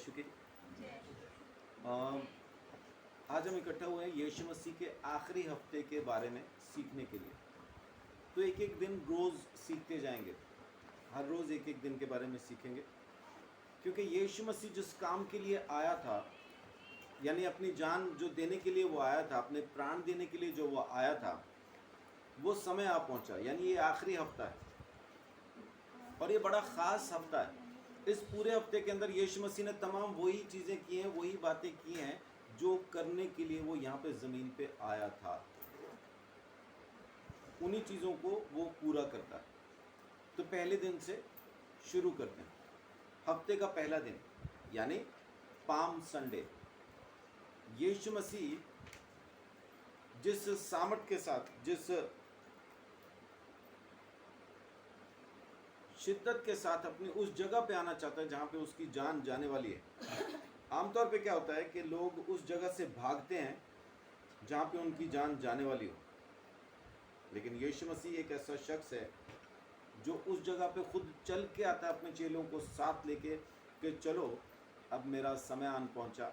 यीशु की। अ, आज हम इकट्ठा हुए हैं यीशु मसीह के आखिरी हफ्ते के बारे में सीखने के लिए। तो एक एक दिन रोज़ सीखते जाएंगे, हर रोज़ एक एक दिन के बारे में सीखेंगे, क्योंकि यीशु मसीह जिस काम के लिए आया था, यानी अपनी जान जो देने के लिए वो आया था, अपने प्राण देने के लिए जो वो आया था, वो समय आ पहुंचा। यानी ये आखिरी हफ्ता है और ये बड़ा ख़ास हफ्ता है। इस पूरे हफ्ते के अंदर यीशु मसीह ने तमाम वही चीज़ें की हैं, वही बातें की हैं जो करने के लिए वो यहाँ पे ज़मीन पे आया था। उन्हीं चीज़ों को वो पूरा करता है। तो पहले दिन से शुरू करते हैं। हफ्ते का पहला दिन यानी पाम संडे, यीशु मसीह जिस सामर्थ के साथ, जिस शिद्दत के साथ अपनी उस जगह पे आना चाहता है जहाँ पे उसकी जान जाने वाली है। आमतौर पे क्या होता है कि लोग उस जगह से भागते हैं जहाँ पे उनकी जान जाने वाली हो, लेकिन यीशु मसीह एक ऐसा शख्स है जो उस जगह पे खुद चल के आता है अपने चेलों को साथ लेके कि चलो अब मेरा समय आन पहुँचा,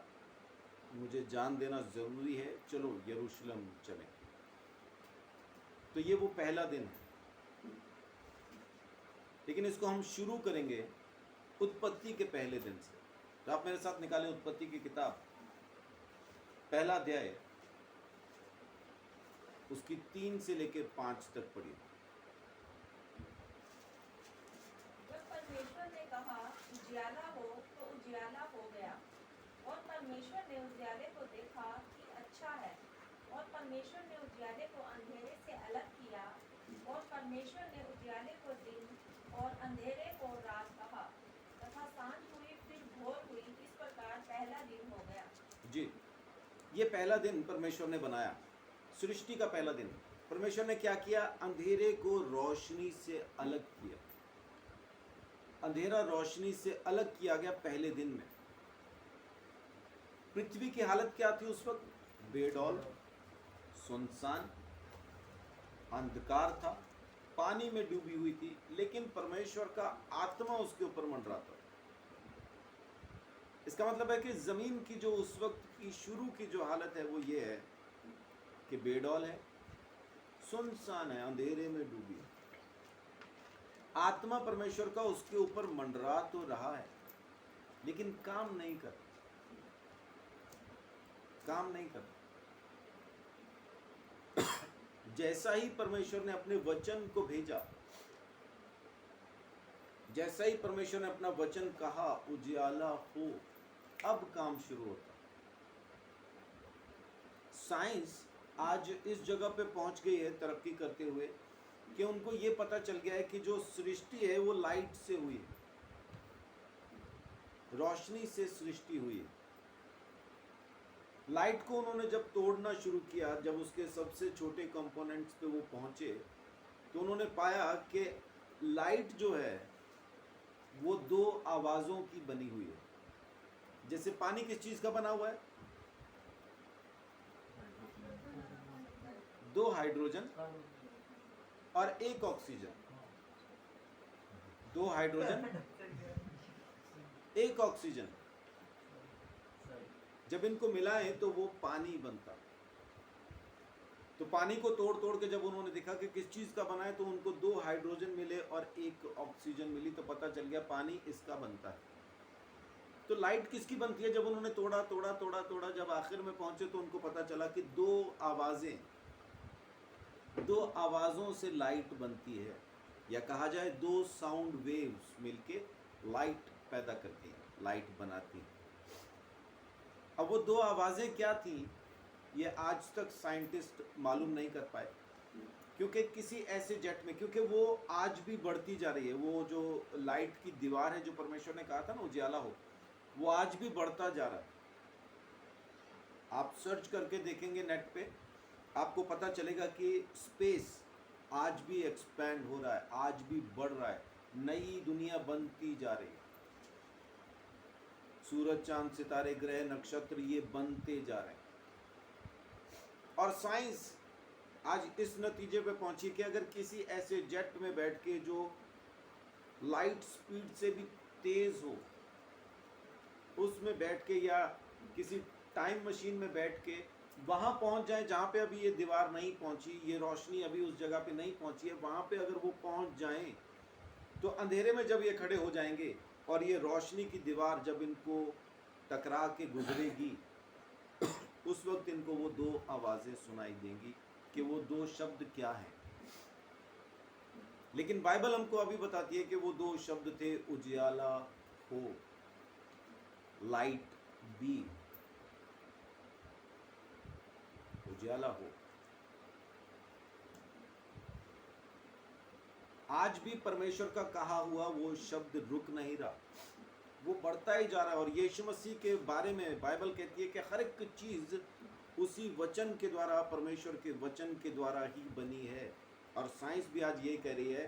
मुझे जान देना ज़रूरी है, चलो यरूशलेम चलें। तो ये वो पहला दिन है। लेकिन इसको हम शुरू करेंगे उत्पत्ति के पहले दिन से। तो आप मेरे साथ निकालें उत्पत्ति की किताब, पहला अध्याय, उसकी 3 से लेकर 5 तक पढ़िए। जब परमेश्वर ने कहा उजियाला हो तो उजियाला हो गया, और परमेश्वर ने उजियाले को देखा कि अच्छा है, और परमेश्वर ने उजियाले को अंधेरे से अलग किया, और परमेश्वर ने उजियाले को दिन और अंधेरे को रात कहा, तथा सांझ हुई फिर भोर हुई। इस प्रकार पहला दिन हो गया। जी, ये पहला दिन परमेश्वर ने बनाया, सृष्टि का पहला दिन। परमेश्वर ने क्या किया? अंधेरे को रोशनी से अलग किया। अंधेरा रोशनी से अलग किया गया पहले दिन में। पृथ्वी की हालत क्या थी उस वक्त? बेडौल, सुनसान, अंधकार था, पानी में डूबी हुई थी, लेकिन परमेश्वर का आत्मा उसके ऊपर मंडराता था। इसका मतलब है कि जमीन की जो उस वक्त की शुरू की जो हालत है वो ये है कि बेडौल है, सुनसान है, अंधेरे में डूबी है। आत्मा परमेश्वर का उसके ऊपर मंडरा तो रहा है, लेकिन काम नहीं करता। जैसा ही परमेश्वर ने अपने वचन को भेजा, जैसा ही परमेश्वर ने अपना वचन कहा उजियाला हो, अब काम शुरू होता। साइंस आज इस जगह पे पहुंच गई है तरक्की करते हुए कि उनको ये पता चल गया है कि जो सृष्टि है वो लाइट से हुई है, रोशनी से सृष्टि हुई है। लाइट को उन्होंने जब तोड़ना शुरू किया, जब उसके सबसे छोटे कंपोनेंट्स पे वो पहुंचे, तो उन्होंने पाया कि लाइट जो है वो 2 आवाज़ों की बनी हुई है। जैसे पानी किस चीज़ का बना हुआ है? 2 हाइड्रोजन और 1 ऑक्सीजन। 2 हाइड्रोजन, 1 ऑक्सीजन, जब इनको मिलाएं तो वो पानी बनता। तो पानी को तोड़ तोड़ के जब उन्होंने देखा कि किस चीज़ का बना है, तो उनको 2 हाइड्रोजन मिले और 1 ऑक्सीजन मिली, तो पता चल गया पानी इसका बनता है। तो लाइट किसकी बनती है? जब उन्होंने तोड़ा तोड़ा तोड़ा तोड़ा जब आखिर में पहुंचे तो उनको पता चला कि 2 आवाज़ों से लाइट बनती है, या कहा जाए 2 साउंड वेव्स मिलके लाइट पैदा करती हैं, लाइट बनाती हैं। अब वो 2 आवाज़ें क्या थी, ये आज तक साइंटिस्ट मालूम नहीं कर पाए, क्योंकि किसी ऐसे जेट में, क्योंकि वो आज भी बढ़ती जा रही है, वो जो लाइट की दीवार है जो परमेश्वर ने कहा था ना उजियाला हो, वो आज भी बढ़ता जा रहा है। आप सर्च करके देखेंगे नेट पे, आपको पता चलेगा कि स्पेस आज भी एक्सपैंड हो रहा है, आज भी बढ़ रहा है, नई दुनिया बनती जा रही है। सूरज, चांद, सितारे, ग्रह, नक्षत्र ये बनते जा रहे हैं। और साइंस आज इस नतीजे पे पहुंची कि अगर किसी ऐसे जेट में बैठ के जो लाइट स्पीड से भी तेज हो, उस उसमें बैठ के या किसी टाइम मशीन में बैठ के वहां पहुंच जाए जहां पे अभी ये दीवार नहीं पहुंची, ये रोशनी अभी उस जगह पे नहीं पहुंची है, वहां पे अगर वो पहुंच जाएं तो अंधेरे में जब ये खड़े हो जाएंगे और ये रोशनी की दीवार जब इनको टकरा के गुजरेगी उस वक्त इनको वो दो आवाजें सुनाई देंगी कि वो दो शब्द क्या हैं। लेकिन बाइबल हमको अभी बताती है कि वो दो शब्द थे, उजियाला हो, लाइट बी, उजियाला हो। आज भी परमेश्वर का कहा हुआ वो शब्द रुक नहीं रहा, वो बढ़ता ही जा रहा है। और यीशु मसीह के बारे में बाइबल कहती है कि हर एक चीज उसी वचन के द्वारा, परमेश्वर के वचन के द्वारा ही बनी है। और साइंस भी आज यही कह रही है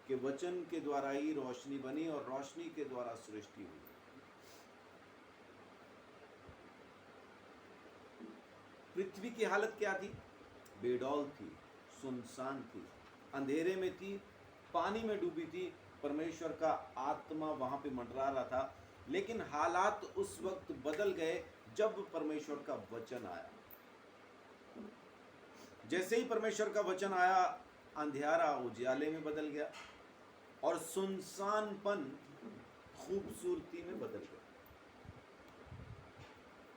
कि वचन के द्वारा ही रोशनी बनी और रोशनी के द्वारा सृष्टि हुई। पृथ्वी की हालत क्या थी? बेडौल थी, सुनसान थी, अंधेरे में थी, पानी में डूबी थी। परमेश्वर का आत्मा वहां पे मंडरा रहा था। लेकिन हालात उस वक्त बदल गए जब परमेश्वर का वचन आया। जैसे ही परमेश्वर का वचन आया, अंधियारा उजियाले में बदल गया और सुनसानपन खूबसूरती में बदल गया।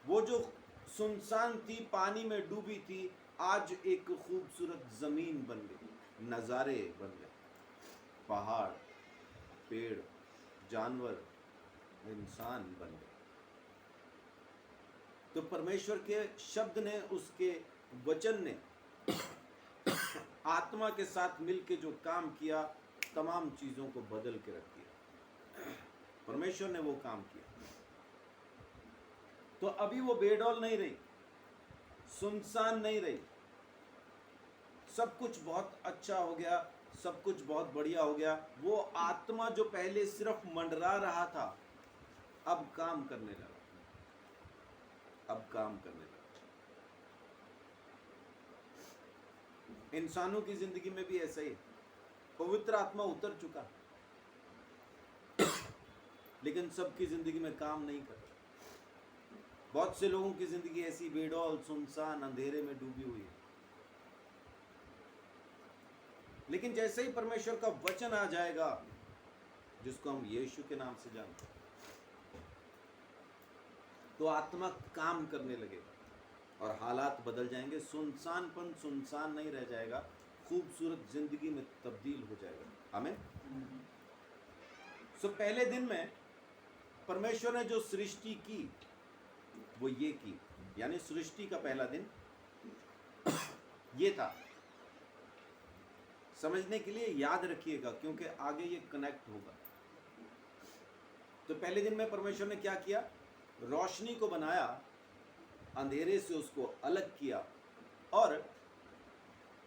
वो जो सुनसान थी, पानी में डूबी थी, आज एक खूबसूरत जमीन बन गई, नजारे बन गए, पहाड़, पेड़, जानवर, इंसान बन गए। तो परमेश्वर के शब्द ने, उसके वचन ने आत्मा के साथ मिलके जो काम किया, तमाम चीजों को बदल के रख दिया। परमेश्वर ने वो काम किया। तो अभी वो बेडौल नहीं रही, सुनसान नहीं रही, सब कुछ बहुत अच्छा हो गया, सब कुछ बहुत बढ़िया हो गया। वो आत्मा जो पहले सिर्फ मंडरा रहा था, अब काम करने लगा, अब काम करने लगा। इंसानों की जिंदगी में भी ऐसा ही, पवित्र आत्मा उतर चुका लेकिन सबकी जिंदगी में काम नहीं कर रहा। बहुत से लोगों की जिंदगी ऐसी बेडौल, सुनसान, अंधेरे में डूबी हुई है। लेकिन जैसे ही परमेश्वर का वचन आ जाएगा, जिसको हम यीशु के नाम से जानते हैं, तो आत्मा काम करने लगेगा और हालात बदल जाएंगे। सुनसानपन सुनसान नहीं रह जाएगा, खूबसूरत जिंदगी में तब्दील हो जाएगा। आमीन। सो पहले दिन में परमेश्वर ने जो सृष्टि की वो ये की, यानी सृष्टि का पहला दिन ये था। समझने के लिए याद रखिएगा, क्योंकि आगे ये कनेक्ट होगा। तो पहले दिन में परमेश्वर ने क्या किया? रोशनी को बनाया, अंधेरे से उसको अलग किया और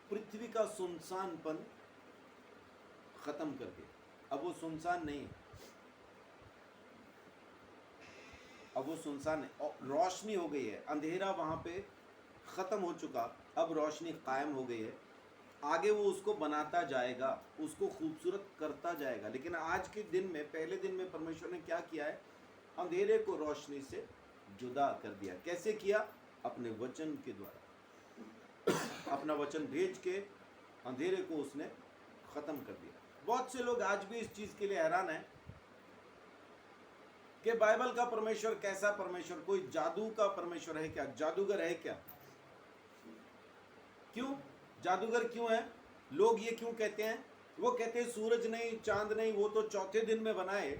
पृथ्वी का सुनसानपन खत्म कर दिया। अब वो सुनसान नहीं, अब वो सुनसान है और रोशनी हो गई है। अंधेरा वहां पे खत्म हो चुका, अब रोशनी कायम हो गई है। आगे वो उसको बनाता जाएगा, उसको खूबसूरत करता जाएगा। लेकिन आज के दिन में, पहले दिन में परमेश्वर ने क्या किया है? अंधेरे को रोशनी से जुदा कर दिया। कैसे किया? अपने वचन के द्वारा। अपना वचन भेज के अंधेरे को उसने खत्म कर दिया। बहुत से लोग आज भी इस चीज के लिए हैरान हैं कि बाइबल का परमेश्वर कैसा परमेश्वर? कोई जादू का परमेश्वर है क्या? जादूगर है क्या? क्यों जादूगर क्यों है? लोग ये क्यों कहते हैं? वो कहते हैं सूरज नहीं, चांद नहीं, वो तो चौथे दिन में बनाए,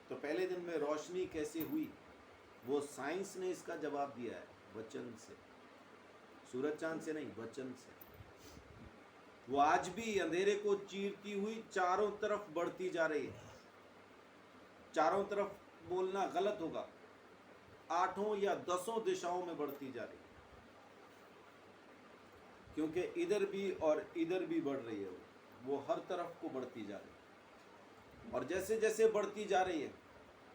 तो पहले दिन में रोशनी कैसे हुई? वो साइंस ने इसका जवाब दिया है, वचन से। सूरज चांद से नहीं, वचन से। वो आज भी अंधेरे को चीरती हुई चारों तरफ बढ़ती जा रही है। चारों तरफ बोलना गलत होगा, 8 या 10 दिशाओं में बढ़ती जा रही है, क्योंकि इधर भी और इधर भी बढ़ रही है। वो हर तरफ को बढ़ती जा रही है। और जैसे जैसे बढ़ती जा रही है,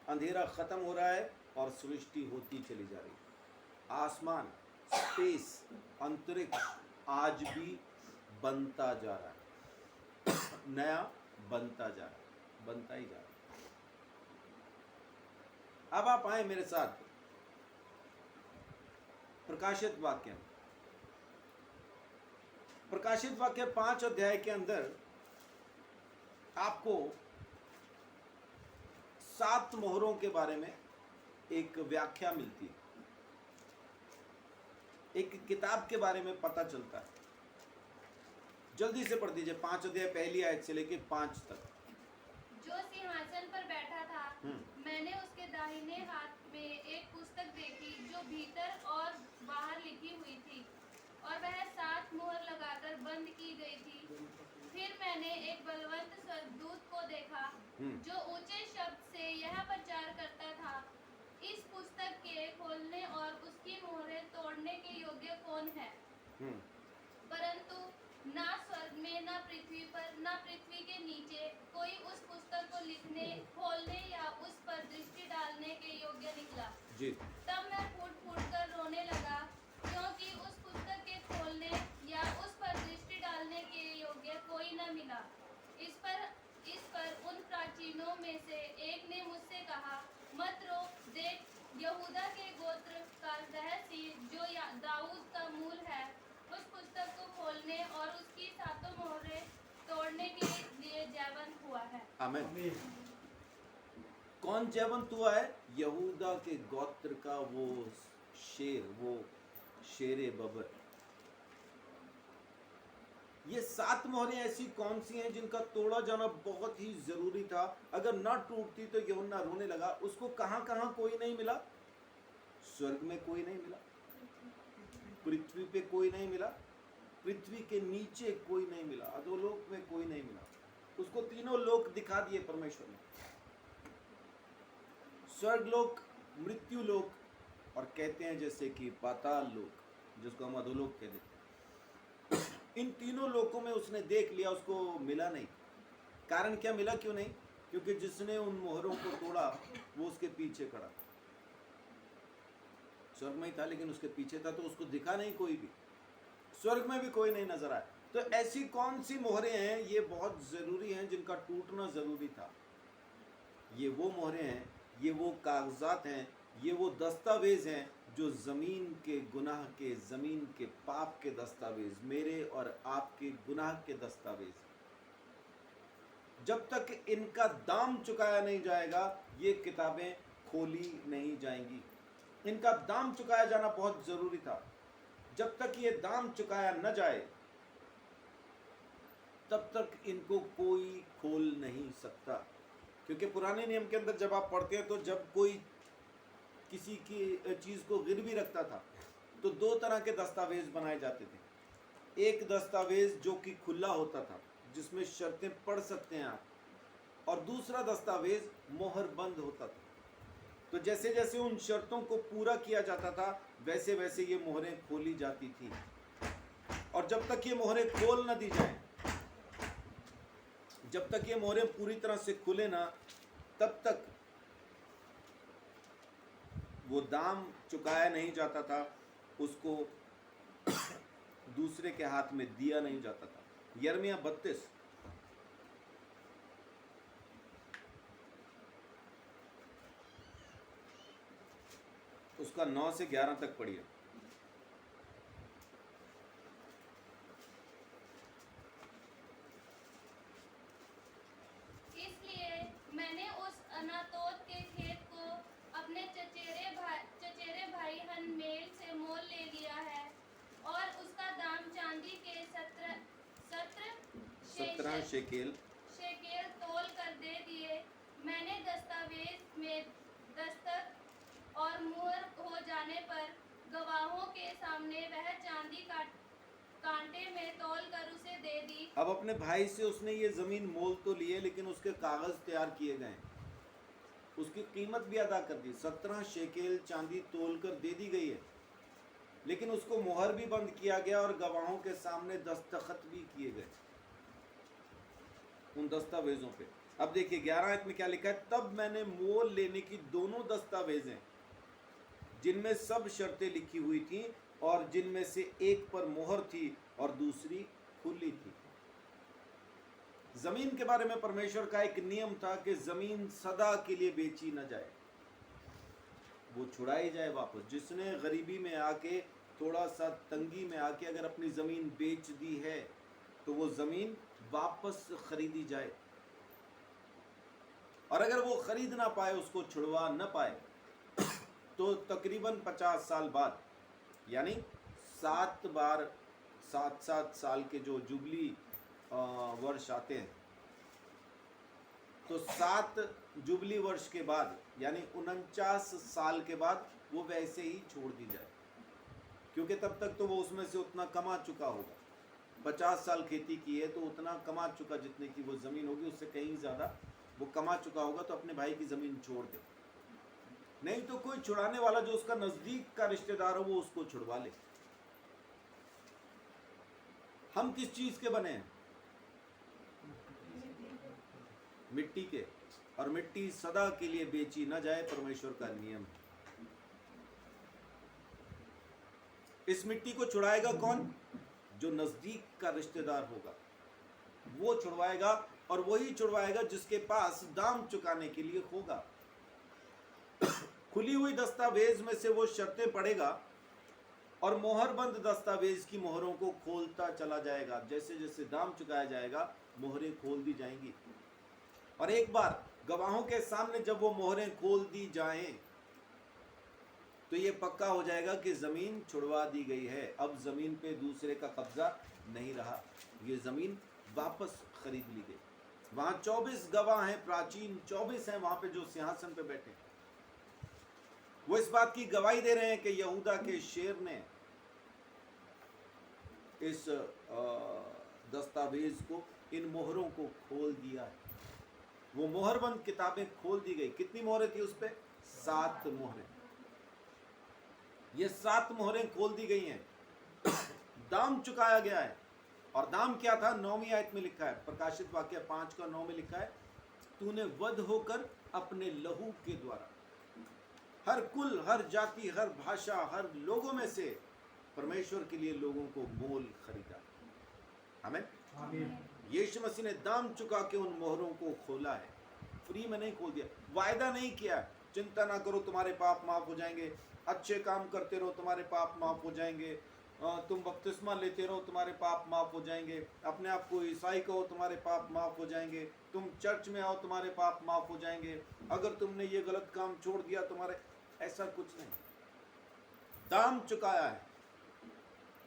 अंधेरा खत्म हो रहा है और सृष्टि होती चली जा रही है। आसमान, स्पेस, अंतरिक्ष आज भी बनता जा रहा है, नया बनता जा रहा है, बनता ही जा रहा है। अब आप आए मेरे साथ प्रकाशित वाक्य। प्रकाशित वाक्य 5 अध्याय के अंदर आपको 7 मोहरों के बारे में एक व्याख्या मिलती है, एक किताब के बारे में पता चलता है। जल्दी से पढ़ दीजिए 5 अध्याय पहली आयत से लेकर 5 तक। जो सिंहासन पर बैठा था, मैंने उसके दाहिने हाथ में एक पुस्तक देखी जो भीतर और बाहर लिखी हुई थी, और वह 7 मोहर लगाकर बंद की गई थी। फिर मैंने एक बलवंत स्वर्गदूत को देखा जो ऊंचे शब्द से यह प्रचार करता था, इस पुस्तक के खोलने और उसकी मोहरें तोड़ने के योग्य कौन है? परंतु ना स्वर्ग में, ना पृथ्वी पर, ना पृथ्वी के नीचे कोई उस पुस्तक को लिखने, खोलने या उस पर दृष्टि डालने के योग्य निकला। जी। तब मैं फूट फूट कर रोने लगा, क्योंकि उस पुस्तक के खोलने या उस पर दृष्टि डालने के योग्य कोई न मिला। इस पर उन प्राचीनों में से एक ने मुझसे कहा, मत रो, देख, यहूदा के गोत्र का रहस्य जो दाऊद का मूल है, उस पुस्तक को खोलने और उसकी 7 मोहरें तोड़ने के लिए जयवंत हुआ है। आमीन। कौन जयवंत हुआ है? यहूदा के गोत्र का वो शेर, वो शेरे बबर। ये 7 मोहरें ऐसी कौन सी हैं जिनका तोड़ा जाना बहुत ही जरूरी था? अगर ना टूटती तो यूहन्ना रोने लगा। उसको कहां कहां कोई नहीं मिला? स्वर्ग में कोई नहीं मिला, पृथ्वी पे कोई नहीं मिला, पृथ्वी के नीचे कोई नहीं मिला, अधोलोक में कोई नहीं मिला। उसको तीनों लोक दिखा दिए परमेश्वर ने, स्वर्ग लोक, मृत्यु लोक, और कहते हैं जैसे कि पाताल लोक, जिसको हम अधोलोक कहते हैं। इन तीनों लोकों में उसने देख लिया, उसको मिला नहीं। कारण क्या मिला? क्यों नहीं? क्योंकि जिसने उन मोहरों को तोड़ा वो उसके पीछे खड़ा। स्वर्ग में ही था लेकिन उसके पीछे था, तो उसको दिखा नहीं कोई भी, स्वर्ग में भी कोई नहीं नजर आया। तो ऐसी कौन सी मोहरें हैं? ये बहुत जरूरी हैं, जिनका टूटना जरूरी था। ये वो मोहरें हैं, ये वो कागजात हैं, ये वो दस्तावेज हैं जो जमीन के गुनाह के, जमीन के पाप के दस्तावेज, मेरे और आपके गुनाह के दस्तावेज। जब तक इनका दाम चुकाया नहीं जाएगा ये किताबें खोली नहीं जाएंगी। इनका दाम चुकाया जाना बहुत जरूरी था। जब तक ये दाम चुकाया न जाए तब तक इनको कोई खोल नहीं सकता। क्योंकि पुराने नियम के अंदर जब आप पढ़ते हैं तो जब कोई किसी की चीज को गिरवी रखता था तो 2 तरह के दस्तावेज बनाए जाते थे। एक दस्तावेज जो कि खुला होता था, जिसमें शर्तें पढ़ सकते हैं आप, और दूसरा दस्तावेज मोहर बंद होता था। तो जैसे जैसे उन शर्तों को पूरा किया जाता था वैसे वैसे ये मोहरें खोली जाती थी। और जब तक ये मोहरें खोल न दी जाएं, जब तक ये मोहरें पूरी तरह से खुले ना, तब तक वो दाम चुकाया नहीं जाता था, उसको दूसरे के हाथ में दिया नहीं जाता था। यिर्मयाह 32 उसका 9 से 11 तक पढ़िए। इसलिए मैंने उस अनातोत के खेत को अपने चचेरे भाई हनमेल से मोल ले लिया है, और उसका दाम चांदी के 17 शेकेल तोल कर दे दिए। मैंने दस्तावेज में दस्तक और मुहर हो जाने पर गवाहों के सामने वह चांदी कांटे में तोल कर उसे दे दी। अब अपने भाई से उसने ये जमीन मोल तो लिए, लेकिन उसके कागज तैयार किए गए, उसकी कीमत भी अदा कर दी। 17 शेकेल चांदी तोल कर दे दी गई है, लेकिन उसको मोहर भी बंद किया गया और गवाहों के सामने दस्तखत भी किए गए उन दस्तावेजों पे। अब देखिए 11 आयत में क्या लिखा है, तब मैंने मोल लेने की दोनों दस्तावेजें जिनमें सब शर्तें लिखी हुई थी और जिनमें से एक पर मोहर थी और दूसरी खुली थी। जमीन के बारे में परमेश्वर का एक नियम था कि जमीन सदा के लिए बेची न जाए। वो छुड़ाई जाए वापस। जिसने गरीबी में आके, थोड़ा सा तंगी में आके अगर अपनी ज़मीन बेच दी है तो वो ज़मीन वापस खरीदी जाए। और अगर वो खरीद ना पाए, उसको छुड़वा न पाए, तो तकरीबन 50 साल बाद, यानी 7 बार 7 साल के जो जुबली वर्ष आते हैं, तो 7 जुबली वर्ष के बाद यानी 49 साल के बाद वो वैसे ही छोड़ दी जाए, क्योंकि तब तक तो वो उसमें से उतना कमा चुका होगा। 50 साल खेती की है तो उतना कमा चुका, जितने की वो ज़मीन होगी उससे कहीं ज़्यादा वो कमा चुका होगा, तो अपने भाई की ज़मीन छोड़ दे। नहीं तो कोई छुड़ाने वाला जो उसका नज़दीक का रिश्तेदार हो वो उसको छुड़वा ले। हम किस चीज़ के बने हैं? मिट्टी के, और मिट्टी सदा के लिए बेची न जाए, परमेश्वर का नियम है। इस मिट्टी को छुड़ाएगा कौन? जो नजदीक का रिश्तेदार होगा वो छुड़वाएगा, और वही छुड़वाएगा जिसके पास दाम चुकाने के लिए होगा। खुली हुई दस्तावेज में से वो शर्तें पढ़ेगा और मोहरबंद दस्तावेज की मोहरों को खोलता चला जाएगा। जैसे जैसे दाम चुकाया जाएगा, मोहरें खोल दी जाएंगी, और एक बार गवाहों के सामने जब वो मोहरें खोल दी जाएं, तो ये पक्का हो जाएगा कि ज़मीन छुड़वा दी गई है। अब ज़मीन पे दूसरे का कब्जा नहीं रहा, ये ज़मीन वापस खरीद ली गई। वहाँ 24 गवाह हैं, प्राचीन 24 हैं वहाँ पे जो सिंहासन पे बैठे। वो इस बात की गवाही दे रहे हैं कि यहूदा के शेर ने इस दस्तावेज को, इन मोहरों को खोल दिया है। वो मोहरबंद किताबें खोल दी गई। कितनी मोहरें थी उस पे? 7 मोहरें। ये 7 मोहरें खोल दी गई हैं। दाम चुकाया गया है, और दाम क्या था? 9वीं आयत में लिखा है, प्रकाशित वाक्य 5:9 में लिखा है, तूने वध होकर अपने लहू के द्वारा हर कुल, हर जाति, हर भाषा, हर लोगों में से परमेश्वर के लिए लोगों को मोल खरीदा। आमीन। यीशु मसीह ने दाम चुका के उन मोहरों को खोला है। फ्री में नहीं खोल दिया, वायदा नहीं किया चिंता ना करो तुम्हारे पाप माफ हो जाएंगे, अच्छे काम करते रहो तुम्हारे पाप माफ हो जाएंगे, तुम बपतिस्मा लेते रहो तुम्हारे पाप माफ हो जाएंगे, अपने आप को ईसाई कहो तुम्हारे पाप माफ हो जाएंगे, तुम चर्च में आओ तुम्हारे पाप माफ हो जाएंगे, अगर तुमने ये गलत काम छोड़ दिया तुम्हारे, ऐसा कुछ नहीं। दाम चुकाया है,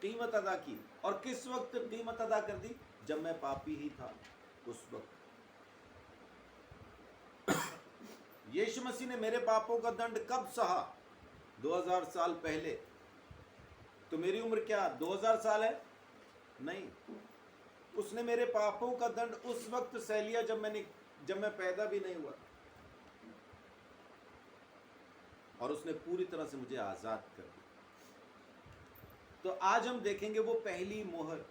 कीमत अदा की। और किस वक्त कीमत अदा कर दी? जब मैं पापी ही था उस वक्त। यीशु मसीह ने मेरे पापों का दंड कब सहा? 2000 साल पहले। तो मेरी उम्र क्या 2000 साल है? नहीं, उसने मेरे पापों का दंड उस वक्त सह लिया जब मैं पैदा भी नहीं हुआ, और उसने पूरी तरह से मुझे आजाद कर दिया। तो आज हम देखेंगे वो पहली मोहर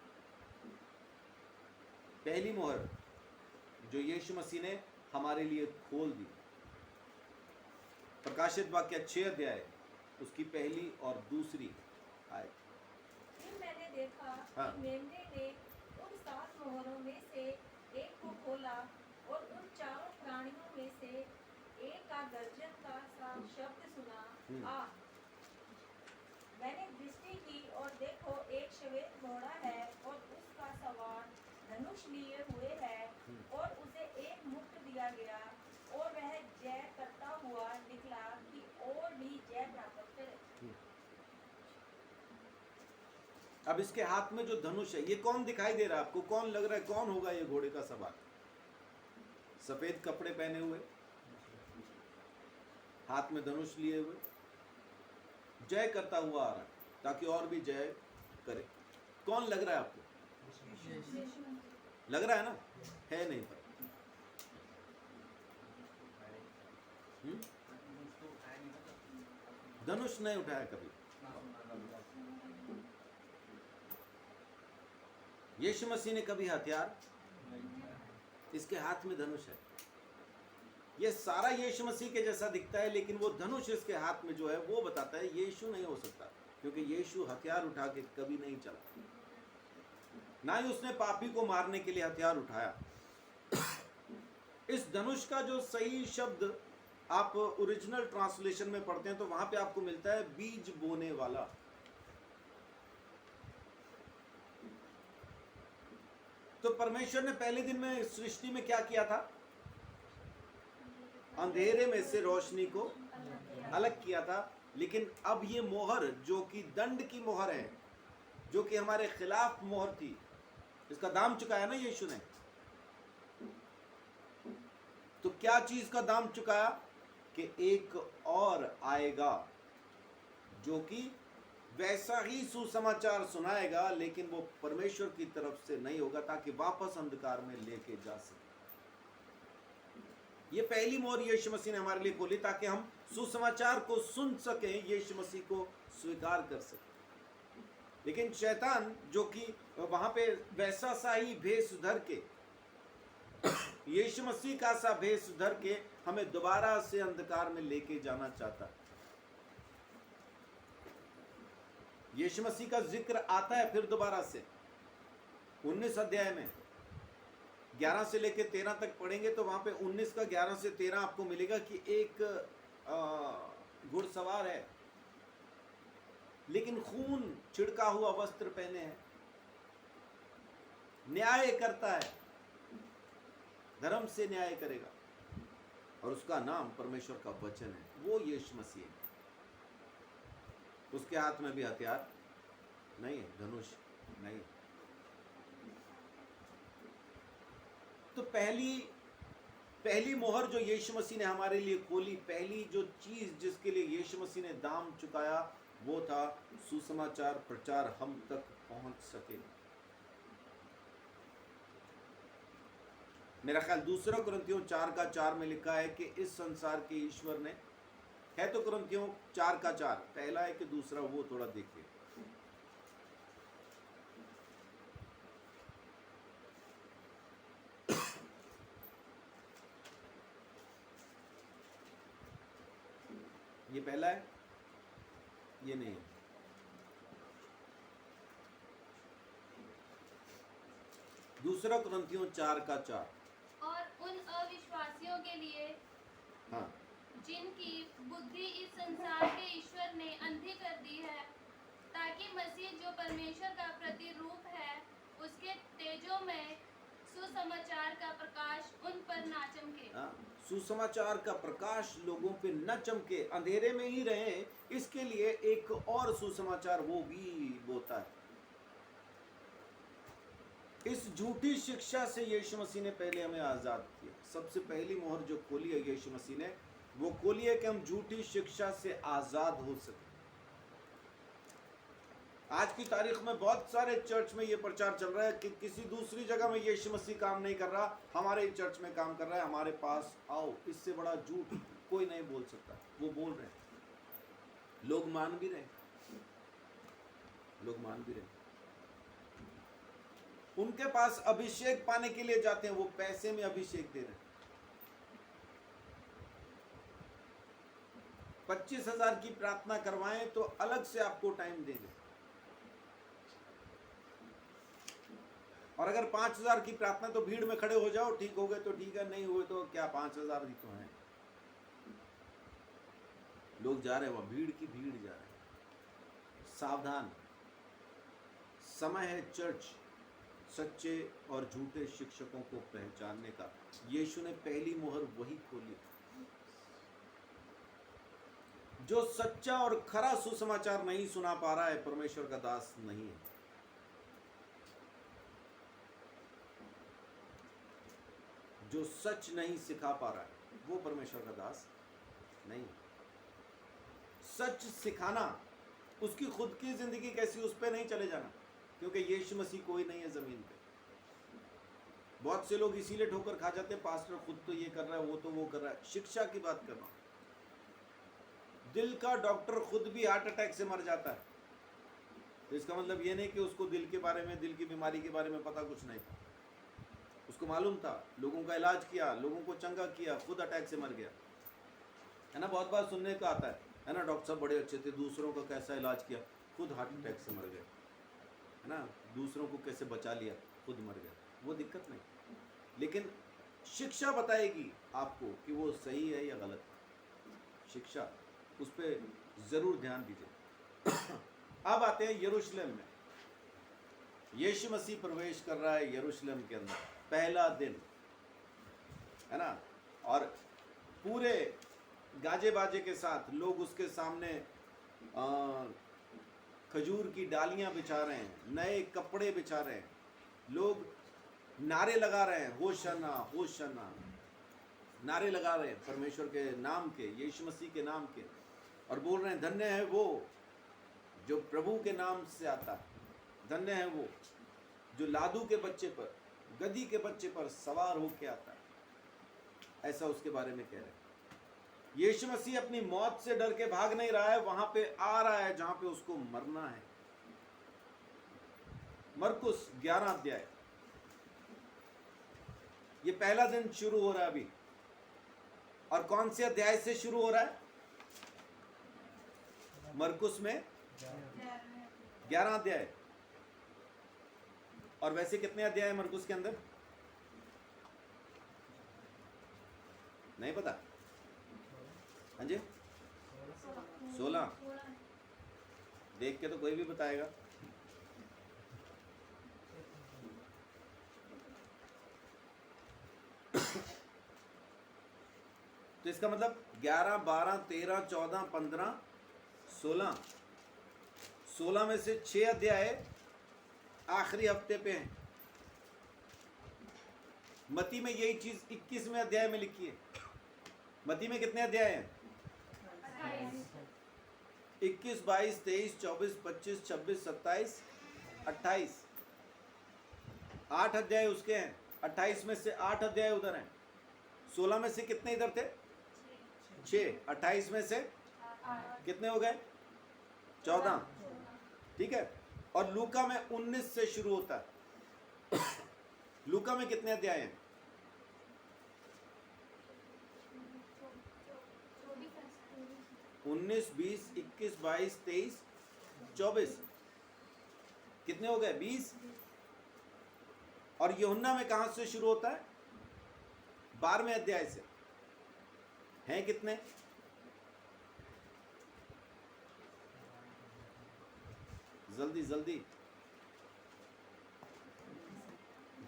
जो यीशु मसीह ने हमारे लिए खोल दी। प्रकाशित वाक्य 6 अध्याय उसकी पहली और दूसरी आयत। फिर मैंने देखा हाँ। कि मेमने ने उन 7 मोहरों में से एक को खोला, और उन चारों प्राणियों में से एक का गर्जन का सा शब्द सुना, आ। मैंने दृष्टि की और देखो एक श्वेत घोड़ा है, और उसका सवार धनुष लिए हुए है, और उसे एक मुकुट दिया गया, और वह जय करता हुआ निकला कि और भी जय प्राप्त करे। अब इसके हाथ में जो धनुष है, ये कौन दिखाई दे रहा है आपको? कौन लग रहा है कौन होगा ये घोड़े का सवार? सफेद कपड़े पहने हुए, हाथ में धनुष लिए हुए, जय करता हुआ आ रहा है, ताकि और भी जय करे। कौन लग रहा है आपको? लग रहा है ना? है नहीं पर धनुष नहीं उठाया कभी। यीशु मसीह ने कभी हथियार, इसके हाथ में धनुष है। ये सारा यीशु मसीह के जैसा दिखता है, लेकिन वो धनुष इसके हाथ में जो है वो बताता है यीशु नहीं हो सकता, क्योंकि यीशु हथियार उठा के कभी नहीं चला, ना ही उसने पापी को मारने के लिए हथियार उठाया। इस धनुष का जो सही शब्द आप ओरिजिनल ट्रांसलेशन में पढ़ते हैं तो वहां पे आपको मिलता है बीज बोने वाला। तो परमेश्वर ने पहले दिन में सृष्टि में क्या किया था? अंधेरे में से रोशनी को अलग किया था। लेकिन अब ये मोहर जो कि दंड की मोहर है, जो कि हमारे खिलाफ मोहर थी, इसका दाम चुकाया ना यीशु ने। तो क्या चीज का दाम चुकाया? कि एक और आएगा जो कि वैसा ही सुसमाचार सुनाएगा, लेकिन वो परमेश्वर की तरफ से नहीं होगा, ताकि वापस अंधकार में लेके जा सके। ये पहली मोहर यीशु मसीह ने हमारे लिए खोली ताकि हम सुसमाचार को सुन सके, यीशु मसीह को स्वीकार कर सके। लेकिन शैतान जो कि वहां पे वैसा सा ही भेष धर के, यीशु मसीह का सा भेष धर के हमें दोबारा से अंधकार में लेके जाना चाहता है। यीशु मसीह का जिक्र आता है फिर दोबारा से 19 अध्याय में 11 से लेके 13 तक पढ़ेंगे तो वहां पे 19 का 11 से 13 आपको मिलेगा कि एक घुड़सवार है, लेकिन खून छिड़का हुआ वस्त्र पहने हैं, न्याय करता है, धर्म से न्याय करेगा, और उसका नाम परमेश्वर का वचन है। वो यीशु मसीह है। उसके हाथ में भी हथियार नहीं है, धनुष नहीं। तो पहली मोहर जो यीशु मसीह ने हमारे लिए खोली, पहली जो चीज जिसके लिए यीशु मसीह ने दाम चुकाया, वो था सुसमाचार प्रचार हम तक पहुंच सके। मेरा ख्याल 2 कुरिन्थियों 4:4 में लिखा है कि इस संसार के ईश्वर ने, है तो कुरिन्थियों 4:4 पहला है कि दूसरा, वो थोड़ा देखिए। ये पहला है, ये नहीं है। दूसरा कुरिन्थियों 4:4। और उन अविश्वासियों के लिए हाँ, जिनकी बुद्धि इस संसार के ईश्वर ने अंधी कर दी है, ताकि मसीह जो परमेश्वर का प्रतिरूप है, उसके तेजो में सुसमाचार का प्रकाश उन पर ना चमके। हाँ, सुसमाचार का प्रकाश लोगों पे न चमके, अंधेरे में ही रहे, इसके लिए एक और सुसमाचार वो भी होता है। इस झूठी शिक्षा से यीशु मसीह ने पहले हमें आजाद किया। सबसे पहली मोहर जो खोली है यीशु मसीह ने, वो खोली है कि हम झूठी शिक्षा से आजाद हो सके। आज की तारीख में बहुत सारे चर्च में ये प्रचार चल रहा है कि किसी दूसरी जगह में यीशु मसीह काम नहीं कर रहा, हमारे चर्च में काम कर रहा है, हमारे पास आओ। इससे बड़ा झूठ कोई नहीं बोल सकता। वो बोल रहे हैं, लोग मान भी रहे, लोग मान भी रहे। उनके पास अभिषेक पाने के लिए जाते हैं, वो पैसे में अभिषेक दे रहे हैं। 25,000 की प्रार्थना करवाएं तो अलग से आपको टाइम देंगे, और अगर 5,000 की प्रार्थना तो भीड़ में खड़े हो जाओ, ठीक हो गए तो ठीक है, नहीं हुए तो क्या, 5,000 ही तो हैं। लोग जा रहे हैं वहां, भीड़ की भीड़ जा रहे हैं। सावधान, समय है चर्च सच्चे और झूठे शिक्षकों को पहचानने का। यीशु ने पहली मोहर वही खोली। जो सच्चा और खरा सुसमाचार नहीं सुना पा रहा है, परमेश्वर का दास नहीं है। जो सच नहीं सिखा पा रहा है, वो परमेश्वर का दास नहीं। सच सिखाना, उसकी खुद की जिंदगी कैसी, उस पर नहीं चले जाना, क्योंकि यीशु मसीह कोई नहीं है जमीन पे। बहुत से लोग इसीलिए ठोकर खा जाते हैं, पास्टर खुद तो ये कर रहा है, वो तो वो कर रहा है। शिक्षा की बात करना, दिल का डॉक्टर खुद भी हार्ट अटैक से मर जाता है, तो इसका मतलब ये नहीं कि उसको दिल के बारे में, दिल की बीमारी के बारे में पता कुछ नहीं था। उसको मालूम था, लोगों का इलाज किया, लोगों को चंगा किया, खुद अटैक से मर गया, है ना। बहुत बार सुनने का आता है ना, डॉक्टर साहब बड़े अच्छे थे, दूसरों का कैसा इलाज किया, खुद हार्ट अटैक से मर गए, है ना। दूसरों को कैसे बचा लिया, खुद मर गया। वो दिक्कत नहीं, लेकिन शिक्षा बताएगी आपको कि वो सही है या गलत। शिक्षा, उस पर ज़रूर ध्यान दीजिए। अब आते हैं यरूशलेम में। यीशु मसीह प्रवेश कर रहा है यरूशलेम के अंदर, पहला दिन है ना, और पूरे गाजे बाजे के साथ लोग उसके सामने खजूर की डालियां बिछा रहे हैं, नए कपड़े बिछा रहे हैं, लोग नारे लगा रहे हैं, होशन्ना होशन्ना, नारे लगा रहे हैं परमेश्वर के नाम के, यीशु मसीह के नाम के, और बोल रहे हैं धन्य है वो जो प्रभु के नाम से आता है, धन्य है वो जो लादू के बच्चे पर, गधी के बच्चे पर सवार होके आता है। ऐसा उसके बारे में कह रहे हैं। यीशु मसीह अपनी मौत से डर के भाग नहीं रहा है, वहां पे आ रहा है जहां पे उसको मरना है। मरकुस 11 अध्याय, ये पहला दिन शुरू हो रहा है अभी, और कौन से अध्याय से शुरू हो रहा है? मरकुस में 11 अध्याय। और वैसे कितने अध्याय है मरकुस के अंदर? नहीं पता? हाँ जी, 16। देख के तो कोई भी बताएगा। तो इसका मतलब 11, 12, 13, 14, 15, 16, 16 में से 6 अध्याय आखिरी हफ्ते पे हैं। मती में यही चीज 21वें अध्याय में लिखी है। मती में कितने अध्याय हैं? 21, 22, 23, 24, 25, 26, 27, 28, 8 अध्याय उसके हैं। 28 में से 8 अध्याय उधर हैं। 16 में से कितने इधर थे? 6। 28 में से कितने हो गए? 14। ठीक है। और लूका में 19 से शुरू होता है। लूका में कितने अध्याय हैं? 19, 20, 21, 22, 23, 24, कितने हो गए? 20। और यूहन्ना में कहां से शुरू होता है? 12वें अध्याय से। हैं कितने? जल्दी जल्दी।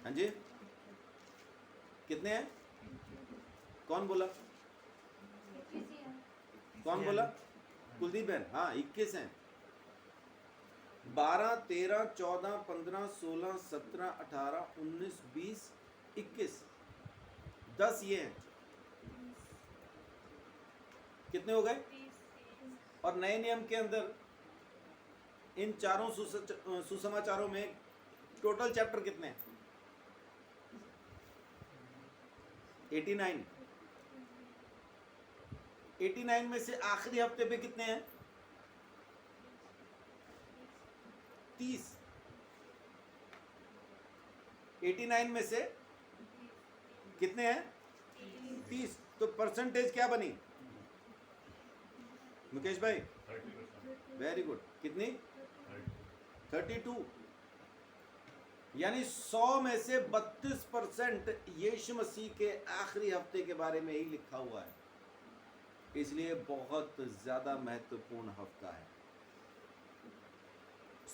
हाँ जी, कितने हैं? कौन बोला? कौन बोला? कुलदीप बहन। हाँ, 21 हैं। 12, 13, 14, 15, 16, 17, 18, 19, 20, 21, 10 ये हैं। कितने हो गए? और नए नियम के अंदर इन चारों सुसमाचारों में टोटल चैप्टर कितने हैं? 89। 89 में से आखिरी हफ्ते पे कितने हैं? 30। 89 में से कितने हैं? 30। तो परसेंटेज क्या बनी मुकेश भाई? 30%। Very good. कितनी? 32। यानी 100 में से 32% यीशु मसीह के आखिरी हफ्ते के बारे में ही लिखा हुआ है। इसलिए बहुत ज्यादा महत्वपूर्ण हफ्ता है।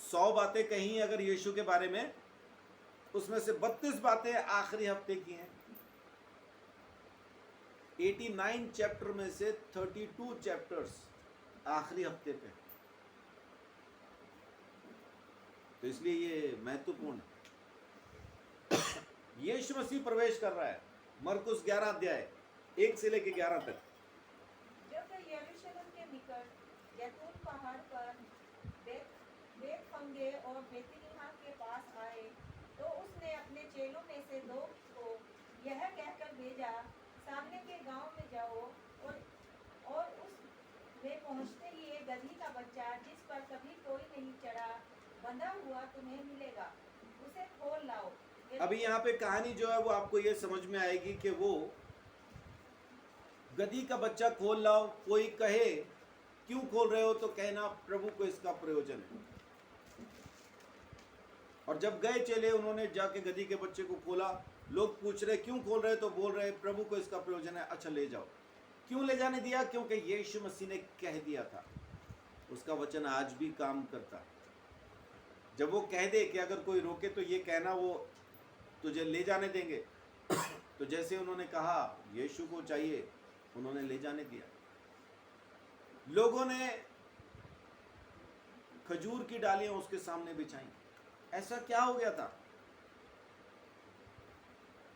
100 बातें कही अगर यीशु के बारे में, उसमें से 32 बातें आखिरी हफ्ते की हैं। 89 चैप्टर में से 32 चैप्टर्स आखिरी हफ्ते पे। तो इसलिए ये महत्वपूर्ण है। यीशु मसीह प्रवेश कर रहा है। मरकुस 11 अध्याय 1 से लेके 11 तक। जब वे यरूशलेम के निकट जैतून पहाड़ पर बेतफगे और बेतनिय्याह के पास आए, तो उसने अपने चेलों में से 2 को यह कहकर भेजा, सामने के गांव में जाओ और उस वे पहुंचते ही एक गधी का बच्चा जिस पर कभी कोई नहीं चढ़ा बंधा हुआ तुम्हें मिलेगा, उसे खोल लाओ। अभी यहाँ पे कहानी जो है वो आपको ये समझ में आएगी कि वो गधी का बच्चा खोल लाओ। कोई कहे क्यों खोल रहे हो, तो कहना प्रभु को इसका प्रयोजन है। और जब गए चेले, उन्होंने जाके गधी के बच्चे को खोला। लोग पूछ रहे क्यों खोल रहे, तो बोल रहे प्रभु को इसका प्रयोजन है। अच्छा ले जाओ। क्यों ले जाने दिया? क्योंकि यीशु मसीह ने कह दिया था। उसका वचन आज भी काम करता है। जब वो कह दे कि अगर कोई रोके तो ये कहना वो तुझे ले जाने देंगे, तो जैसे उन्होंने कहा यीशु को चाहिए, उन्होंने ले जाने दिया। लोगों ने खजूर की डालियां उसके सामने बिछाई। ऐसा क्या हो गया था?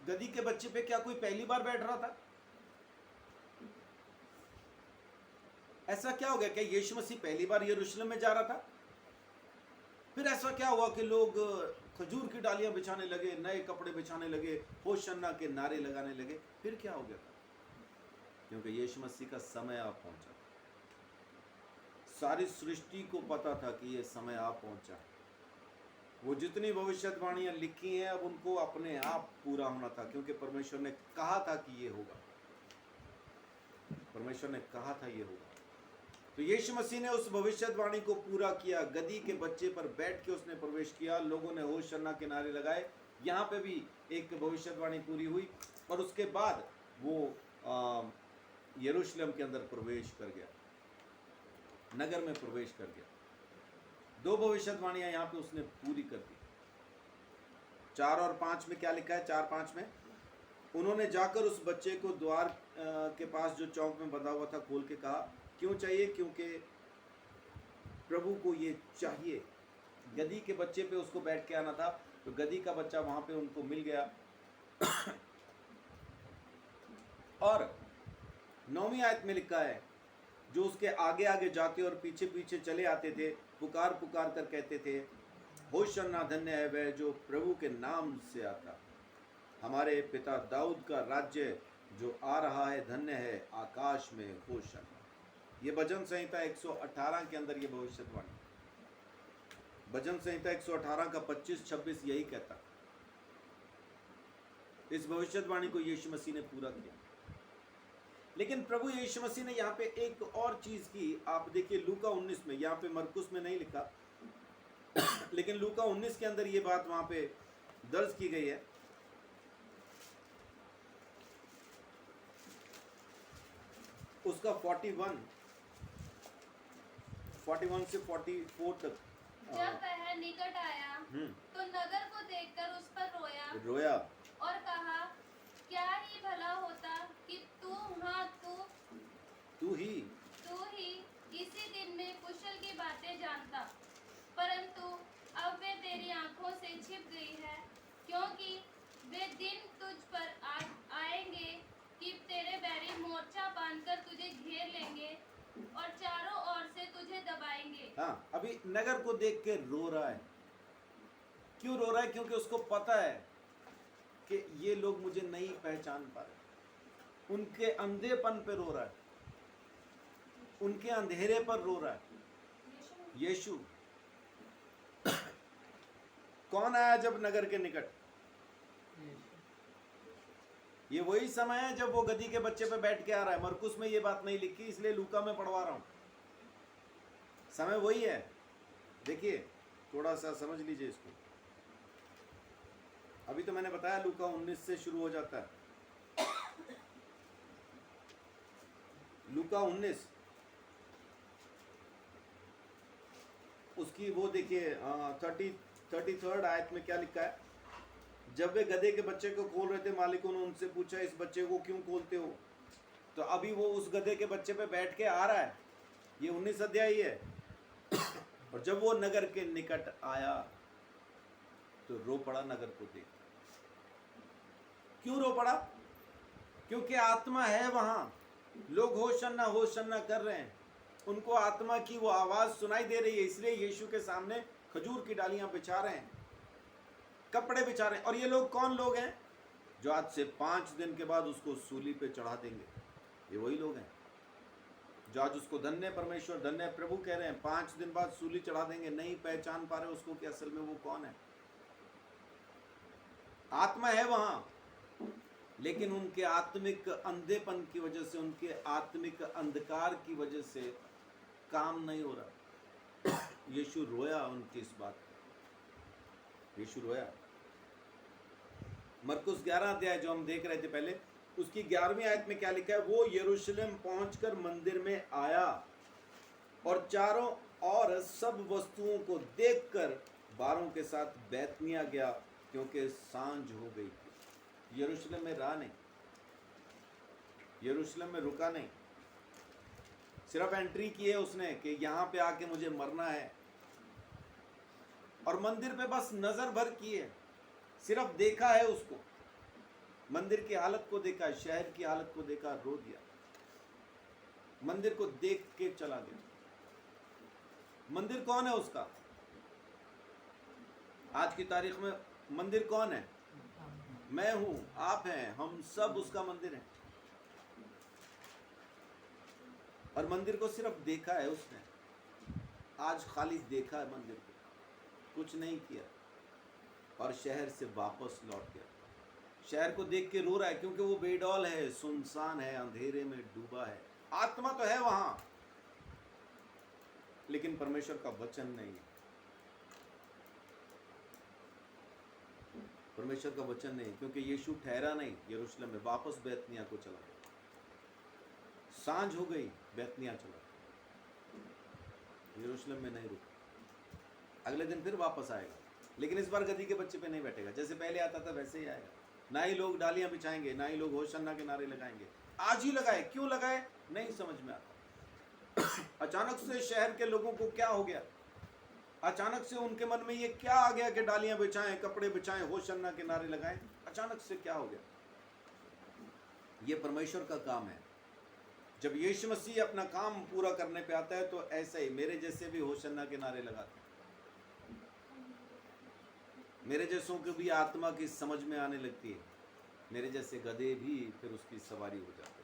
गधी के बच्चे पे क्या कोई पहली बार बैठ रहा था? ऐसा क्या हो गया? क्या यीशु मसीह पहली बार यरूशलेम में जा रहा था? फिर ऐसा क्या हुआ कि लोग खजूर की डालियां बिछाने लगे, नए कपड़े बिछाने लगे, होशन्ना के नारे लगाने लगे? फिर क्या हो गया था? क्योंकि यीशु मसीह का समय आ पहुंचा। सारी सृष्टि को पता था कि यह समय आ पहुंचा। वो जितनी भविष्यवाणियां लिखी हैं अब उनको अपने आप पूरा होना था, क्योंकि परमेश्वर ने कहा था कि ये होगा। परमेश्वर ने कहा था ये होगा। तो यीशु मसीह ने उस भविष्यवाणी को पूरा किया। गधी के बच्चे पर बैठ के उसने प्रवेश किया। लोगों ने होशन्ना के नारे लगाए। यहाँ पे भी एक भविष्यवाणी पूरी हुई और उसके बाद वो यरूशलेम के अंदर प्रवेश कर गया, नगर में प्रवेश कर गया। 2 भविष्यवाणियां यहाँ पे उसने पूरी कर दी। 4 और 5 में क्या लिखा है? 4-5 में उन्होंने जाकर उस बच्चे को द्वार के पास जो चौक में बंधा हुआ था खोल के कहा, क्यों चाहिए? क्योंकि प्रभु को ये चाहिए। गधी के बच्चे पे उसको बैठ के आना था, तो गधी का बच्चा वहां पे उनको मिल गया। और 9वीं आयत में लिखा है, जो उसके आगे आगे जाते और पीछे पीछे चले आते थे, पुकार पुकार कर कहते थे, होशन्ना, धन्य है वह जो प्रभु के नाम से आता, हमारे पिता दाऊद का राज्य जो आ रहा है, धन्य है आकाश में होशन्ना। ये भजन संहिता 118 के अंदर ये भविष्यवाणी, भजन संहिता 118 का 25-26 यही कहता। इस भविष्यवाणी को यीशु मसीह ने पूरा किया। लेकिन प्रभु यीशु मसीह ने यहाँ पे एक और चीज की। आप देखिए लूका 19 में, यहाँ पे मरकुस में नहीं लिखा, लेकिन लूका 19 के अंदर ये बात वहां पे दर्ज की गई है। उसका 41 से 44 तक। जब वह निकट आया तो नगर को देखकर उस पर रोया और कहा, क्या ही भला होता कि तू ही इसी दिन में कुशल की बातें जानता, परंतु अब वे तेरी आंखों से छिप गई है, क्योंकि वे दिन तुझ पर आएंगे कि तेरे बैरी मोर्चा बांधकर तुझे घेर लेंगे और चारों ओर से तुझे दबाएंगे। हाँ, अभी नगर को देख के रो रहा है। क्यों रो रहा है? क्योंकि उसको पता है कि ये लोग मुझे नहीं पहचान पा रहे। उनके अंधेपन पे रो रहा है, उनके अंधेरे पर रो रहा है। यीशु कौन आया जब नगर के निकट? ये वही समय है जब वो गधी के बच्चे पे बैठ के आ रहा है। मरकुस में ये बात नहीं लिखी, इसलिए लूका में पढ़वा रहा हूं। समय वही है। देखिए थोड़ा सा समझ लीजिए इसको। अभी तो मैंने बताया लूका 19 से शुरू हो जाता है। लूका 19 उसकी वो देखिए 33rd आयत में क्या लिखा है। जब वे गधे के बच्चे को खोल रहे थे, मालिकों ने उनसे पूछा, इस बच्चे को क्यों खोलते हो? तो अभी वो उस गधे के बच्चे पे बैठ के आ रहा है। ये 19 अध्याय ही है। और जब वो नगर के निकट आया तो रो पड़ा नगर को देख। क्यों रो पड़ा? क्योंकि आत्मा है वहां। लोग होशन्ना होशन्ना कर रहे हैं, उनको आत्मा की वो आवाज सुनाई दे रही है, इसलिए यीशु के सामने खजूर की डालियां बिछा रहे हैं, कपड़े बिछा रहे हैं। और ये लोग कौन लोग हैं? जो आज से 5 दिन के बाद उसको सूली पे चढ़ा देंगे। ये वही लोग हैं जो आज उसको धन्य परमेश्वर, धन्य प्रभु कह रहे हैं। 5 दिन बाद सूली चढ़ा देंगे। नहीं पहचान पा रहे उसको कि असल में वो कौन है। आत्मा है वहां, लेकिन उनके आत्मिक अंधेपन की वजह से, उनके आत्मिक अंधकार की वजह से काम नहीं हो रहा। यीशु रोया उनकी इस बात पर। यीशु रोया। मरकुस 11 अध्याय जो हम देख रहे थे पहले, उसकी 11वीं आयत में क्या लिखा है? वो यरूशलेम पहुंचकर मंदिर में आया और चारों और सब वस्तुओं को देखकर बारों के साथ बैतनिया गया, क्योंकि सांझ हो गई थी। यरूशलेम में रहा नहीं, यरूशलेम में रुका नहीं, सिर्फ एंट्री की है उसने कि यहां पे आके मुझे मरना है, और मंदिर पे बस नजर भर की है, सिर्फ देखा है उसको, मंदिर की हालत को देखा, शहर की हालत को देखा, रो दिया, मंदिर को देख के चला गया। मंदिर कौन है उसका? आज की तारीख में मंदिर कौन है? मैं हूं, आप हैं, हम सब उसका मंदिर है। और मंदिर को सिर्फ देखा है उसने, आज खाली देखा है मंदिर को, कुछ नहीं किया, और शहर से वापस लौट गया। शहर को देख के रो रहा है, क्योंकि वो बेडौल है, सुनसान है, अंधेरे में डूबा है। आत्मा तो है वहां, लेकिन परमेश्वर का वचन नहीं है, परमेश्वर का वचन नहीं, क्योंकि यीशु ठहरा नहीं यरूशलेम में, वापस बैतनिया को चला गया। सांझ हो गई, बैतनिया चला गया, यरूशलेम में नहीं रुका। अगले दिन फिर वापस आएगा, लेकिन इस बार गधी के बच्चे पे नहीं बैठेगा, जैसे पहले आता था वैसे ही आएगा। ना ही लोग डालियां बिछाएंगे, ना ही लोग होशन्ना के नारे लगाएंगे। आज ही लगाए, क्यों लगाए नहीं समझ में आता। अचानक से शहर के लोगों को क्या हो गया? अचानक से उनके मन में ये क्या आ गया कि डालियां बिछाएं, कपड़े बिछाएं, होशन्ना के नारे लगाएं? अचानक से क्या हो गया? ये परमेश्वर का काम है। जब यीशु मसीह अपना काम पूरा करने पे आता है, तो ऐसे ही मेरे जैसे भी होशन्ना के नारे लगाते हैं, मेरे जैसों को भी आत्मा की समझ में आने लगती है, मेरे जैसे गधे भी फिर उसकी सवारी हो जाते हैं।